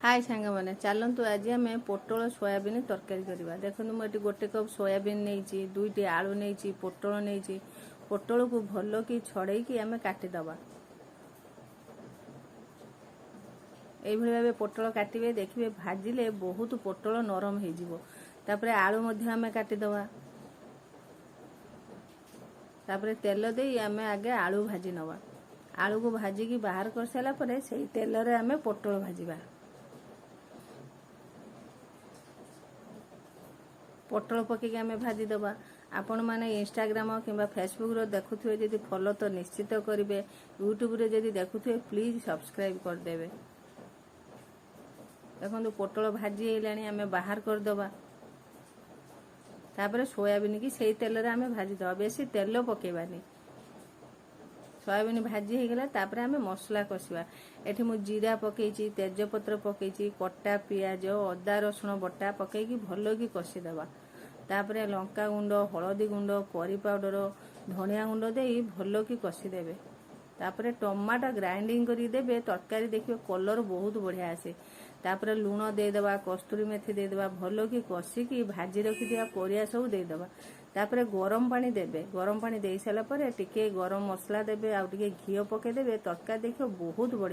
हाय सांग मैंने चलतु आज आम पोटल सोयाबीन तरकारी करवा। देखो मुझे गोटे कप सोयाबीन नहीं, दुईटी आलू नहीं, पोटल नहीं। पोटल को भल कि छड़े कि आम काटिदबा। यही भाव पोटल काटे देखिए भाजिले बहुत पोटल नरम हो। आलू आम काटिदबा। तेल दे आम आगे आलू भाजी नवा। आलू को भाजिकी बाहर कर सारा पर से तेल रे आम पोटल भाजवा। पोटल पकईकि आम भाजीदबा। आपण मैंने इंस्टाग्राम कि फेसबुक रो देखुए जदि फॉलो तो निश्चित करेंगे। यूट्यूब रे जदि देखुए प्लीज सब्सक्राइब करदे। देखो पोटल भाजी आम बाहर करदबा। तापर सोयाबीन की सही तेल रे आम भाजीदबा। बेसी तेल पकेबानी। सोयाबीन भाजी हो गला तापर आम मसला कषा। एठी मु जीरा पकईची, तेजपत्र पकईची, कटा पियाज, अदा रसुण बटा पकईकी भल कि कषिदबा। तापर लंका गुंड, हलदी गुंड, करी पाउडर, धनिया गुंड दे भल कि कषिदेवे। तापर टमाटो ग्राइंडिंग करी देबे। तरकारी देखिए कलर बहुत बढ़िया आसे। तापर लुण देदेबा, कस्तूरी मेथी देदेबा, भल कि कषिकी भाजी रखिदिया परिया सब देदेबा। तापर गरम पानी देबे। गरम पानी दे सारा पर टिके गरम मसला देबे, आउ टिके घी पके देबे। तरकारी देखिए बहुत बढ़िया।